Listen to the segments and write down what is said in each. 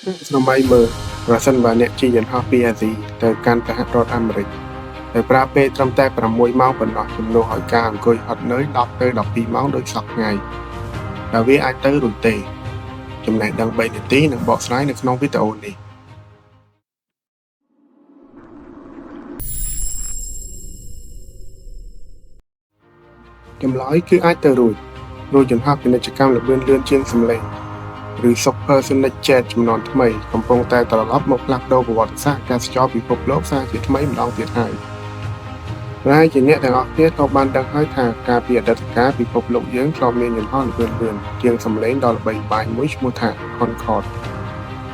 Trong mấy mơ, và sân bà nẹ chi dần học PRC từ can tại hạt rốt Americ. Từ pra pê trong tay bà mùi máu bình nọ chùm nô hỏi ca hẳn côi hạt nới đọc tới đọc phí máu đôi sọc ngày. Và vì ai tới rồi tề. Chùm này đang bày nè tí nâng bọ sái nâng nông video này. Chùm nói cứ ai tới rồi chùm học thì nè chắc cam là bên lươn chiên xâm lên. ឬ Super Sonic Jet ចំនួនថ្មីកំពុងតែត្រឡប់មកផ្លាស់ប្ដូរប្រវត្តិសាស្ត្រការស្ចរពិភពលោកសាជាថ្មីម្ដងទៀតហើយហើយជាអ្នកទាំងអស់គ្នាក៏បានដឹងហើយថាការពីអតីតកាលពិភពលោកយើងធ្លាប់មានយន្តហោះល្បឿនលឿនជាងសម្លេងដ៏ល្បីល្បាញមួយឈ្មោះថា Concorde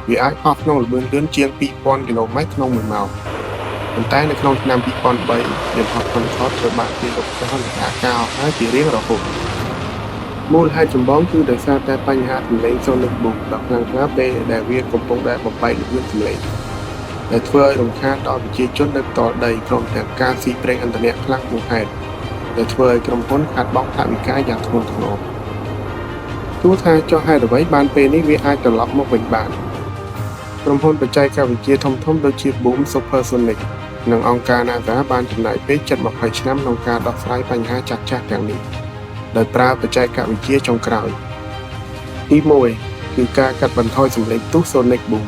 វាអាចហោះក្នុងល្បឿនលឿនជាង 2000 គីឡូម៉ែត្រក្នុង1ម៉ោងប៉ុន្តែនៅក្នុងឆ្នាំ 2003 យន្តហោះ Concorde ត្រូវបានគេលុបចោលពីការហោះហើរជារៀងរហូត មូលហេតុចម្បងគឺដោយសារតែបញ្ហាសំឡេង Sonic Boom ដ៏ខ្លាំងក្លាពេលដែលវាកំពុងតែបំបែកល្បឿនសំឡេងដែលធ្វើឲ្យរំខានដល់ប្រជាជននៅផ្ទាល់ដីព្រមទាំងការស៊ីប្រេងឥន្ធនៈខ្លាំងហួសហេតុដែលធ្វើឲ្យក្រុមហ៊ុនខាតបង់ថវិកាយ៉ាងធ្ងន់ធ្ងរទោះថាចុះហេតុអ្វីបានពេលនេះវាអាចត្រឡប់មកវិញបានក្រុមហ៊ុនបច្ចេកវិទ្យាធំៗដូចជា Boom Supersonic និងអង្គការ NASA បានចំណាយពេលជិត20ឆ្នាំក្នុងការដោះស្រាយបញ្ហាចាស់ៗទាំងនេះ ដោយប្រើបច្ចេកវិទ្យាចុងក្រោយទី1គឺការកាត់បន្ថយសំឡេងទុះ Sonic Boom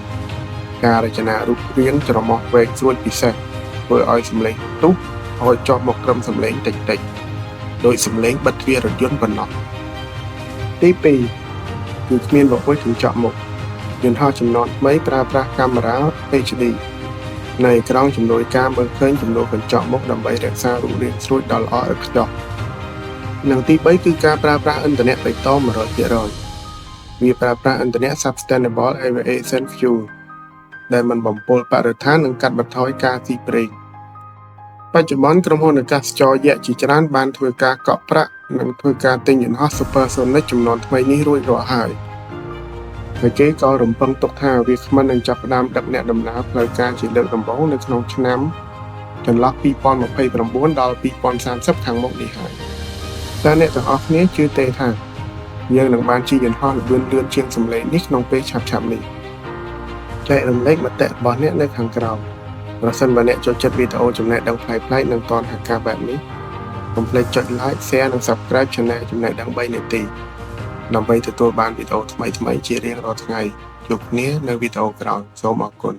ការរចនារូបរាងច្រមុះវែងស្រួចពិសេសធ្វើឲ្យសំឡេងទុះថយចុះមកត្រឹមសំឡេងតិចៗដោយសំឡេងបិទទ្វាររថយន្តប៉ុណ្ណោះទី2គឺគ្មានបង្អួចកញ្ចក់មុខយន្តហោះចំនួនថ្មីប្រើប្រាស់កាមេរ៉ា HD នៃក្រោមជំនួយការមើលឃើញចំនួនកញ្ចក់មុខដើម្បីរក្សារូបរាងស្រួចដ៏ល្អឥតខ្ចោះ និងទី3គឺការប្រើប្រាស់ឥន្ធនៈបៃតង 100% វាប្រើប្រាស់ឥន្ធនៈ Sustainable Aviation Fuel ដែលមិនបំពុលបរិស្ថាននិងកាត់បន្ថយការស៊ីប្រេងបច្ចុប្បន្នក្រុមហ៊ុនអាកាសចរយក្សជាច្រើនបានធ្វើការកក់ប្រាក់និងធ្វើការទិញយន្តហោះ Supersonic ចំនួនថ្មីនេះរួចរាល់ហើយហើយគេក៏រំពឹងទុកថាវាគ្មិននឹងចាប់ផ្ដើមដឹកអ្នកដំណើរផ្លូវការជាលើកដំបូងនៅក្នុងឆ្នាំចន្លោះ 2029 ដល់ 2030 ខាងមុខនេះហើយ តើអ្នកទាំងអស់គ្នាជឿទេថាយើងនឹងបានជិះយន្តហោះល្បឿនលឿនជាងសំឡេងនេះក្នុងពេលឆាប់ៗនេះចែករំលែកមតិរបស់អ្នកនៅខាងក្រោមប្រសិនបើអ្នកចូលចិត្តវីដេអូចំណេះដឹងប្លែកៗនិងតនហេតុការបែបនេះកុំភ្លេចចុច like share និង subscribe Channel ចំណេះដឹង3នាទីដើម្បីទទួលបានវីដេអូថ្មីៗជារៀងរាល់ថ្ងៃជួបគ្នានៅវីដេអូក្រោយសូមអរគុណ